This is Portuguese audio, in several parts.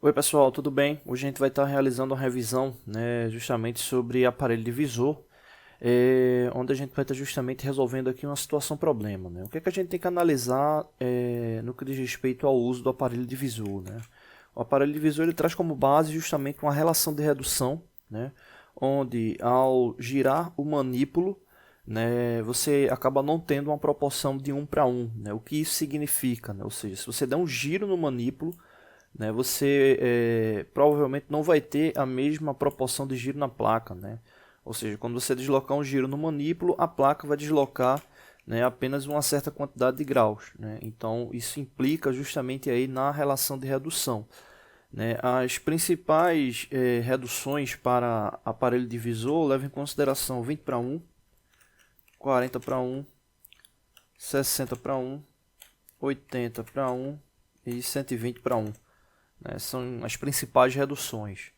Oi pessoal, tudo bem? Hoje a gente vai estar realizando uma revisão, justamente sobre aparelho divisor, onde a gente vai estar justamente resolvendo aqui uma situação problema, né? O que é que a gente tem que analisar no que diz respeito ao uso do aparelho divisor, né? O aparelho divisor ele traz como base justamente uma relação de redução, né? Onde ao girar o manípulo, né, você acaba não tendo uma proporção de 1 para 1, né? O que isso significa, né? Ou seja, se você der um giro no manípulo, né, você provavelmente não vai ter a mesma proporção de giro na placa, né? Ou seja, quando você deslocar um giro no manípulo, a placa vai deslocar, né, apenas uma certa quantidade de graus, né? Então isso implica justamente aí na relação de redução, né? As principais reduções para aparelho divisor levam em consideração 20 para 1, 40 para 1, 60 para 1, 80 para 1 e 120 para 1. Né? São as principais reduções.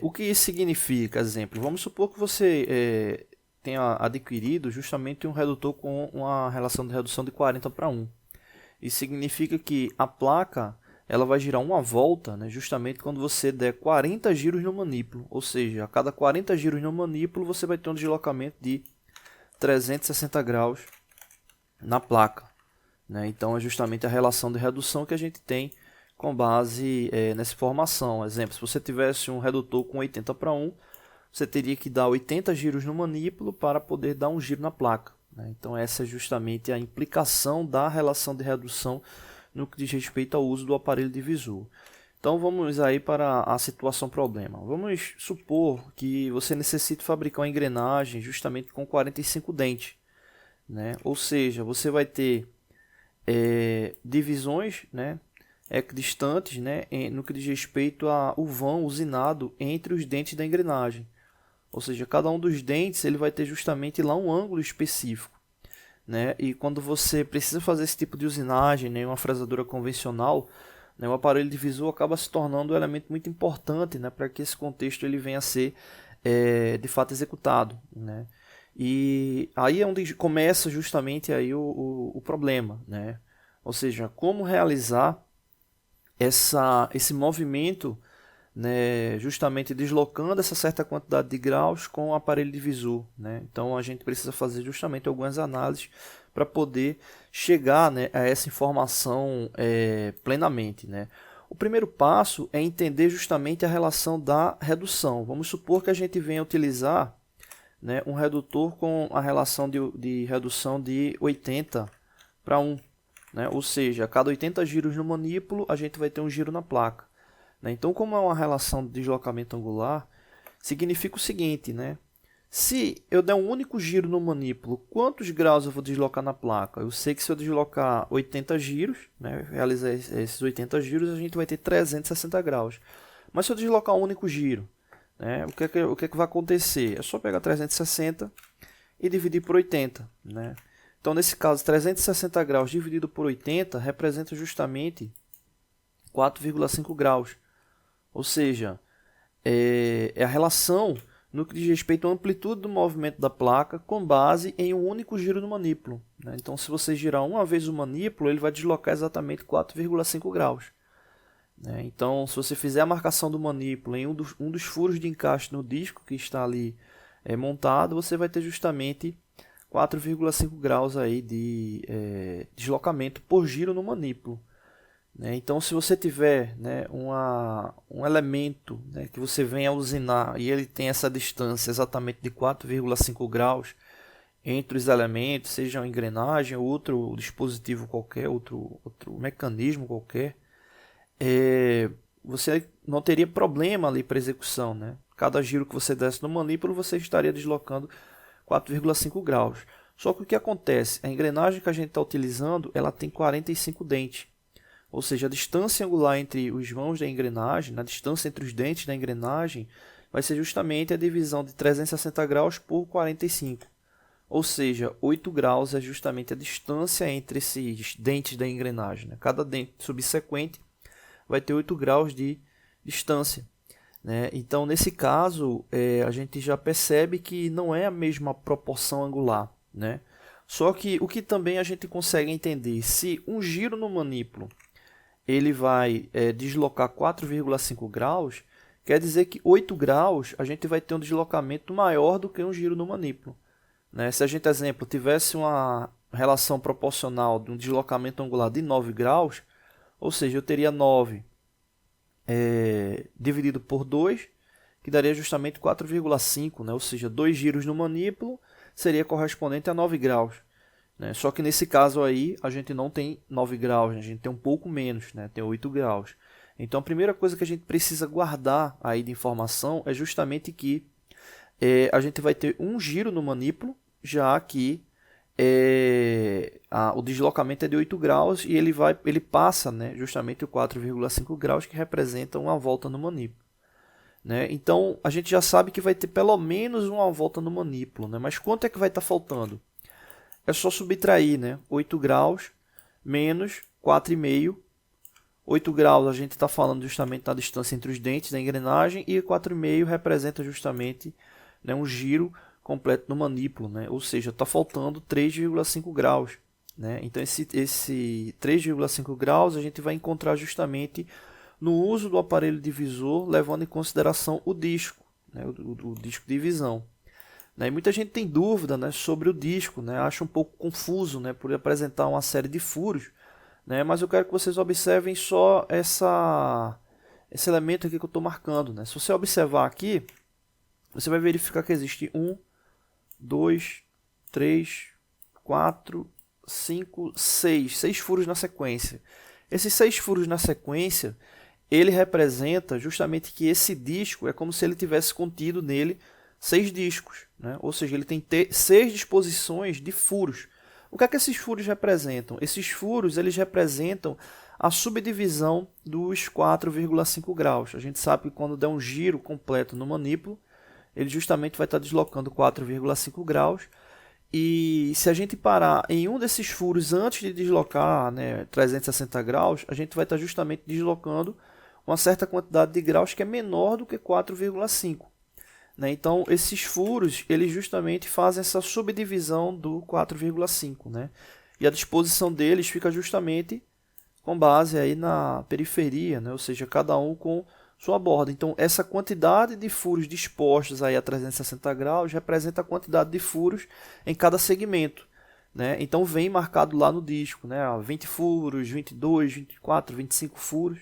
O que isso significa? Exemplo, vamos supor que você tenha adquirido justamente um redutor com uma relação de redução de 40 para 1. Isso significa que a placa ela vai girar uma volta, né, justamente quando você der 40 giros no manípulo. Ou seja, a cada 40 giros no manípulo você vai ter um deslocamento de 360 graus na placa, né? Então é justamente a relação de redução que a gente tem com base nessa informação. Exemplo, se você tivesse um redutor com 80 para 1, você teria que dar 80 giros no manípulo para poder dar um giro na placa, né? Então essa é justamente a implicação da relação de redução no que diz respeito ao uso do aparelho divisor. Então vamos aí para a situação problema. Vamos supor que você necessite fabricar uma engrenagem justamente com 45 dentes, né? Ou seja, você vai ter divisões, né, equidistantes, né, no que diz respeito ao vão usinado entre os dentes da engrenagem. Ou seja, cada um dos dentes ele vai ter justamente lá um ângulo específico, né? E quando você precisa fazer esse tipo de usinagem, né, em uma fresadora convencional, né, o aparelho divisor acaba se tornando um elemento muito importante, né, para que esse contexto ele venha a ser de fato executado, né? E aí é onde começa justamente aí o problema, né? Ou seja, como realizar esse movimento, né, justamente deslocando essa certa quantidade de graus com o aparelho divisor, né? Então a gente precisa fazer justamente algumas análises para poder chegar, né, a essa informação plenamente, né? O primeiro passo é entender justamente a relação da redução. Vamos supor que a gente venha utilizar, né, um redutor com a relação de redução de 80 para 1, né? Ou seja, a cada 80 giros no manípulo, a gente vai ter um giro na placa, né? Então, como é uma relação de deslocamento angular, significa o seguinte, né? Se eu der um único giro no manípulo, quantos graus eu vou deslocar na placa? Eu sei que se eu deslocar 80 giros, né, realizar esses 80 giros, a gente vai ter 360 graus. Mas se eu deslocar um único giro, né, o que é que vai acontecer? É só pegar 360 e dividir por 80, né? Então, nesse caso, 360 graus dividido por 80 representa justamente 4,5 graus. Ou seja, é a relação no que diz respeito à amplitude do movimento da placa com base em um único giro do manípulo, né? Então, se você girar uma vez o manípulo, ele vai deslocar exatamente 4,5 graus, né? Então, se você fizer a marcação do manípulo em um dos furos de encaixe no disco que está ali montado, você vai ter justamente 4,5 graus aí de deslocamento por giro no manípulo, né? Então, se você tiver, né, um elemento, né, que você venha a usinar e ele tem essa distância exatamente de 4,5 graus entre os elementos, seja uma engrenagem ou outro dispositivo qualquer, outro mecanismo qualquer, você não teria problema ali para execução, né? Cada giro que você desse no manípulo, você estaria deslocando 4,5 graus. Só que o que acontece? A engrenagem que a gente está utilizando, ela tem 45 dentes. Ou seja, a distância angular entre os vãos da engrenagem, a distância entre os dentes da engrenagem, vai ser justamente a divisão de 360 graus por 45. Ou seja, 8 graus é justamente a distância entre esses dentes da engrenagem, né? Cada dente subsequente vai ter 8 graus de distância, né? Então, nesse caso, a gente já percebe que não é a mesma proporção angular, né? Só que o que também a gente consegue entender, se um giro no manípulo ele vai deslocar 4,5 graus, quer dizer que 8 graus a gente vai ter um deslocamento maior do que um giro no manípulo. Né? Se a gente, exemplo, tivesse uma relação proporcional de um deslocamento angular de 9 graus, ou seja, eu teria 9 dividido por 2, que daria justamente 4,5, né? Ou seja, 2 giros no manípulo seria correspondente a 9 graus. Né? Só que nesse caso aí a gente não tem 9 graus, né? A gente tem um pouco menos, né? Tem 8 graus. Então a primeira coisa que a gente precisa guardar aí de informação é justamente que a gente vai ter um giro no manípulo, já que o deslocamento é de 8 graus e ele passa, né, justamente o 4,5 graus, que representa uma volta no manípulo. Né? Então a gente já sabe que vai ter pelo menos uma volta no manípulo, né? Mas quanto é que vai estar faltando? É só subtrair, né? 8 graus menos 4,5. 8 graus a gente está falando justamente da distância entre os dentes da engrenagem, e 4,5 representa justamente, né, um giro completo no manípulo, né? Ou seja, está faltando 3,5 graus. Né? Então esse 3,5 graus a gente vai encontrar justamente no uso do aparelho divisor, levando em consideração o disco, né? o disco de divisão. Né? E muita gente tem dúvida, né, sobre o disco, né? Acha um pouco confuso, né, por apresentar uma série de furos, né? Mas eu quero que vocês observem só esse elemento aqui que eu estou marcando. Né? Se você observar aqui, você vai verificar que existe 1, 2, 3, 4, 5, 6 furos na sequência. Esses 6 furos na sequência, ele representa justamente que esse disco é como se ele tivesse contido nele 6 discos, né? Ou seja, ele tem 6 disposições de furos. O que é que esses furos representam? Esses furos eles representam a subdivisão dos 4,5 graus. A gente sabe que quando der um giro completo no manípulo, ele justamente vai estar deslocando 4,5 graus. E se a gente parar em um desses furos antes de deslocar, né, 360 graus, a gente vai estar justamente deslocando uma certa quantidade de graus que é menor do que 4,5. Né? Então, esses furos, eles justamente fazem essa subdivisão do 4,5. Né? E a disposição deles fica justamente com base aí na periferia, né? Ou seja, cada um com sua borda. Então, essa quantidade de furos dispostos aí a 360 graus representa a quantidade de furos em cada segmento. Né? Então, vem marcado lá no disco, né? 20 furos, 22, 24, 25 furos.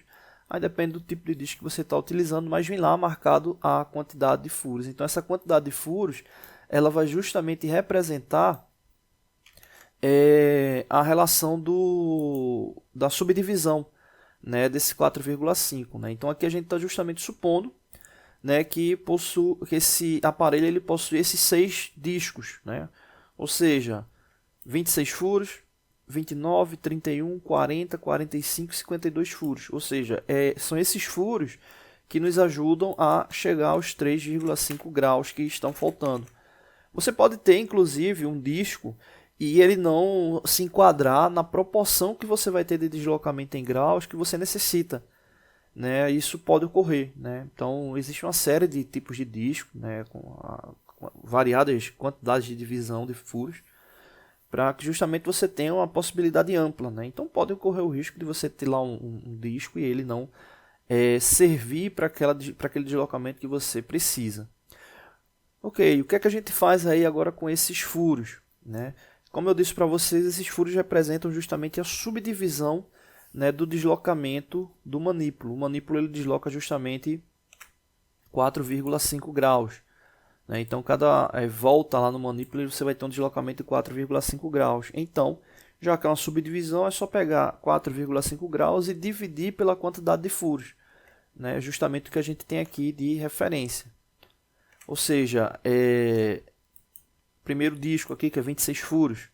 Aí depende do tipo de disco que você está utilizando, mas vem lá marcado a quantidade de furos. Então, essa quantidade de furos ela vai justamente representar a relação da subdivisão, né, desse 4,5. Né? Então, aqui a gente está justamente supondo, né, que esse aparelho ele possui esses 6 discos. Né? Ou seja, 26 furos, 29, 31, 40, 45, 52 furos. Ou seja, são esses furos que nos ajudam a chegar aos 3,5 graus que estão faltando. Você pode ter, inclusive, um disco e ele não se enquadrar na proporção que você vai ter de deslocamento em graus que você necessita. Né? Isso pode ocorrer. Né? Então, existe uma série de tipos de disco, né, com variadas quantidades de divisão de furos, para que justamente você tenha uma possibilidade ampla. Né? Então pode ocorrer o risco de você ter lá um disco e ele não servir para aquele deslocamento que você precisa. Ok, o que é que a gente faz aí agora com esses furos? Né? Como eu disse para vocês, esses furos representam justamente a subdivisão, né, do deslocamento do manípulo. O manípulo ele desloca justamente 4,5 graus. Né? Então, cada volta lá no manípulo você vai ter um deslocamento de 4,5 graus. Então, já que é uma subdivisão, é só pegar 4,5 graus e dividir pela quantidade de furos. Né? Justamente o que a gente tem aqui de referência. Ou seja, primeiro disco aqui que é 26 furos.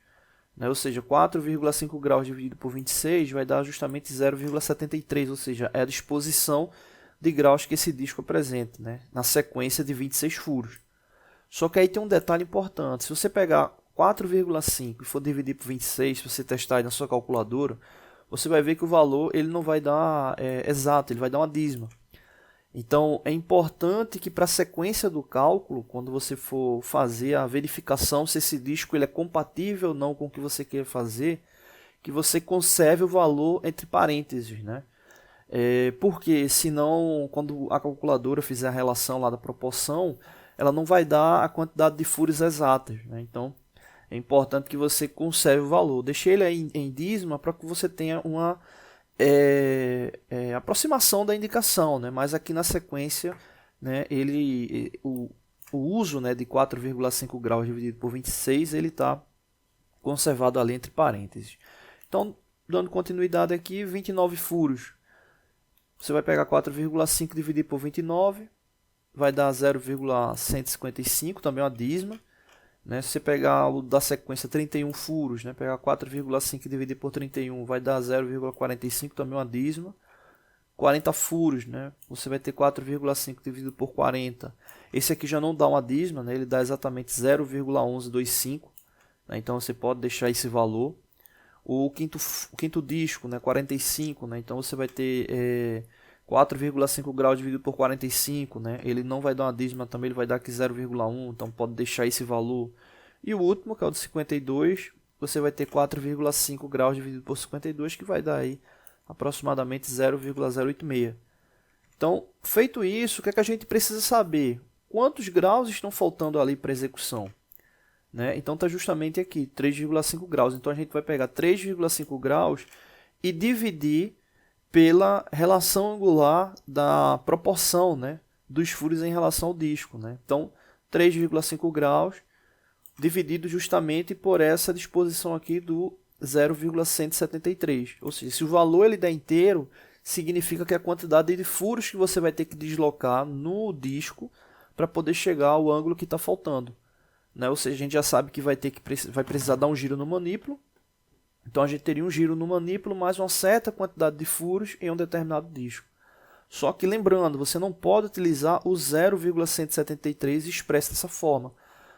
Né? Ou seja, 4,5 graus dividido por 26 vai dar justamente 0,73. Ou seja, é a disposição de graus que esse disco apresenta, né? Na sequência de 26 furos. Só que aí tem um detalhe importante. Se você pegar 4,5 e for dividir por 26, se você testar aí na sua calculadora, você vai ver que o valor ele não vai dar exato, ele vai dar uma dízima. Então, é importante que para a sequência do cálculo, quando você for fazer a verificação se esse disco ele é compatível ou não com o que você quer fazer, que você conserve o valor entre parênteses. Né? Porque senão, quando a calculadora fizer a relação lá da proporção, ela não vai dar a quantidade de furos exatas, né? Então, é importante que você conserve o valor. Deixei ele aí em dízima para que você tenha uma aproximação da indicação, né? Mas aqui na sequência, né, o uso, né, de 4,5 graus dividido por 26, ele está conservado ali entre parênteses. Então, dando continuidade aqui, 29 furos. Você vai pegar 4,5 dividido por 29, vai dar 0,155, também uma dízima. Né? Se você pegar o da sequência 31 furos, né? Pegar 4,5 dividido por 31, vai dar 0,45, também uma dízima. 40 furos, né? Você vai ter 4,5 dividido por 40. Esse aqui já não dá uma dízima, né? Ele dá exatamente 0,1125. Né? Então você pode deixar esse valor. O quinto disco, né? 45, né? Então você vai ter 4,5 graus dividido por 45, né? Ele não vai dar uma dízima também, ele vai dar aqui 0,1, então pode deixar esse valor. E o último, que é o de 52, você vai ter 4,5 graus dividido por 52, que vai dar aí aproximadamente 0,086. Então, feito isso, o que é que a gente precisa saber? Quantos graus estão faltando ali para execução? Né? Então está justamente aqui, 3,5 graus. Então a gente vai pegar 3,5 graus e dividir pela relação angular da proporção, né, dos furos em relação ao disco. Né? Então 3,5 graus dividido justamente por essa disposição aqui do 0,173. Ou seja, se o valor ele der inteiro, significa que a quantidade de furos que você vai ter que deslocar no disco para poder chegar ao ângulo que está faltando. Né? Ou seja, a gente já sabe que vai precisar dar um giro no manípulo. Então a gente teria um giro no manípulo mais uma certa quantidade de furos em um determinado disco. Só que lembrando, você não pode utilizar o 0,173 expresso dessa forma.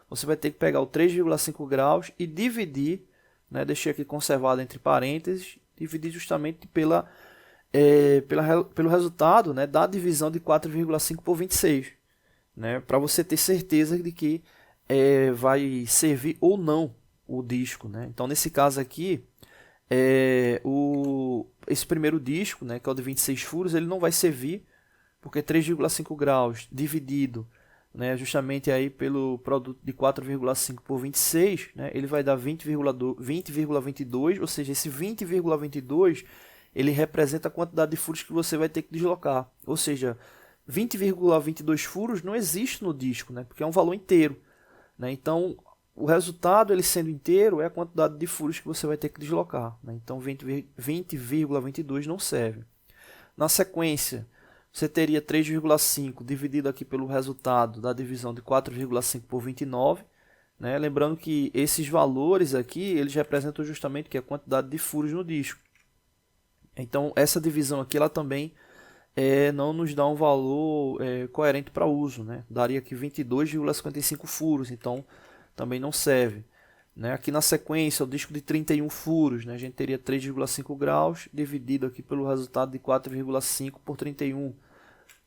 Você vai ter que pegar o 3,5 graus e dividir, né, deixei aqui conservado entre parênteses, dividir justamente pelo resultado, né, da divisão de 4,5 por 26. Né, para você ter certeza de que vai servir ou não o disco. Né? Então, nesse caso aqui, esse primeiro disco, né, que é o de 26 furos, ele não vai servir, porque 3,5 graus dividido, né, justamente aí pelo produto de 4,5 por 26, né, ele vai dar 20,22, ou seja, esse 20,22 ele representa a quantidade de furos que você vai ter que deslocar. Ou seja, 20,22 furos não existe no disco, né, porque é um valor inteiro. Né? Então, o resultado, ele sendo inteiro, é a quantidade de furos que você vai ter que deslocar. Né? Então, 20,22 não serve. Na sequência, você teria 3,5 dividido aqui pelo resultado da divisão de 4,5 por 29. Né? Lembrando que esses valores aqui, eles representam justamente que a quantidade de furos no disco. Então, essa divisão aqui, ela também não nos dá um valor coerente para uso, né? Daria aqui 22,55 furos, então também não serve. Né? Aqui na sequência, o disco de 31 furos, né? A gente teria 3,5 graus dividido aqui pelo resultado de 4,5 por 31,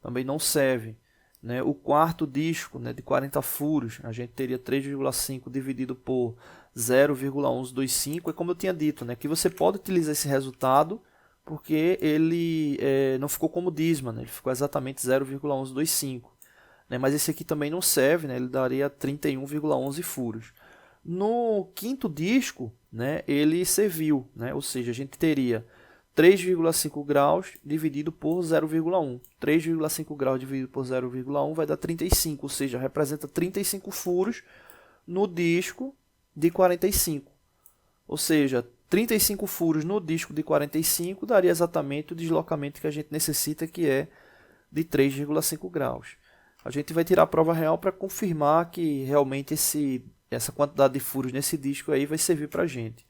também não serve. Né? O quarto disco, né, de 40 furos, a gente teria 3,5 dividido por 0,1125, é como eu tinha dito, né? Que você pode utilizar esse resultado porque ele não ficou como dízima, né? Ele ficou exatamente 0,1125. Né? Mas esse aqui também não serve, né? Ele daria 31,11 furos. No quinto disco, né, ele serviu, né? Ou seja, a gente teria 3,5 graus dividido por 0,1. 3,5 graus dividido por 0,1 vai dar 35, ou seja, representa 35 furos no disco de 45. Ou seja, 35 furos no disco de 45 daria exatamente o deslocamento que a gente necessita, que é de 3,5 graus. A gente vai tirar a prova real para confirmar que realmente essa quantidade de furos nesse disco aí vai servir para a gente.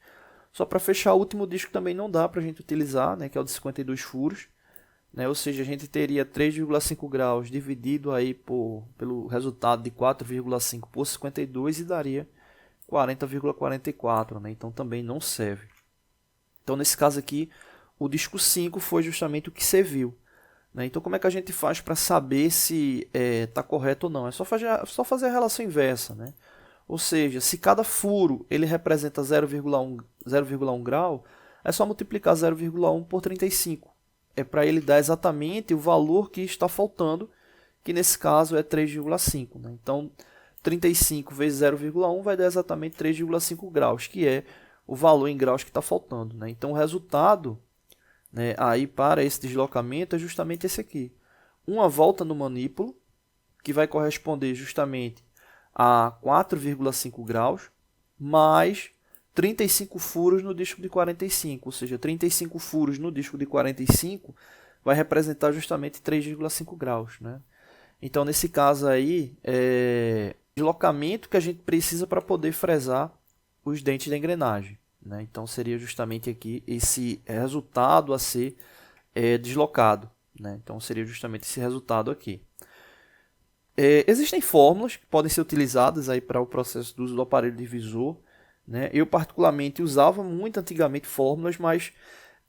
Só para fechar, o último disco também não dá para a gente utilizar, né, que é o de 52 furos. Né, ou seja, a gente teria 3,5 graus dividido aí pelo resultado de 4,5 por 52 e daria 40,44, né? Então também não serve. Então nesse caso aqui, o disco 5 foi justamente o que serviu. Né? Então como é que a gente faz para saber se está correto ou não? É só fazer a relação inversa. Né? Ou seja, se cada furo ele representa 0,1 grau, é só multiplicar 0,1 por 35. é para ele dar exatamente o valor que está faltando, que nesse caso é 3,5. Né? Então, 35 vezes 0,1 vai dar exatamente 3,5 graus, que é o valor em graus que está faltando. Né? Então, o resultado, né, aí para esse deslocamento é justamente esse aqui. Uma volta no manípulo, que vai corresponder justamente a 4,5 graus, mais 35 furos no disco de 45, ou seja, 35 furos no disco de 45 vai representar justamente 3,5 graus. Né? Então, nesse caso aí, é o deslocamento que a gente precisa para poder fresar os dentes da engrenagem. Né? Então, seria justamente aqui esse resultado a ser deslocado. Né? Então, seria justamente esse resultado aqui. Existem fórmulas que podem ser utilizadas aí para o processo do uso do aparelho divisor. Né? Eu, particularmente, usava muito antigamente fórmulas, mas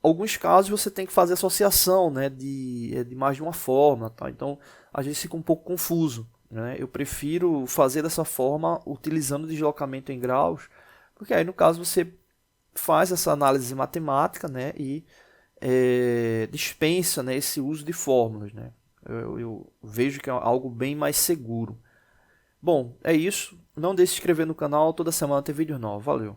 em alguns casos você tem que fazer associação, né, de mais de uma fórmula. Tá? Então, às vezes fica um pouco confuso. Né? Eu prefiro fazer dessa forma, utilizando deslocamento em graus, porque aí, no caso, você faz essa análise matemática, né, e dispensa, né, esse uso de fórmulas. Né? Eu vejo que é algo bem mais seguro. Bom, é isso. Não deixe de se inscrever no canal, toda semana tem vídeo novo. Valeu!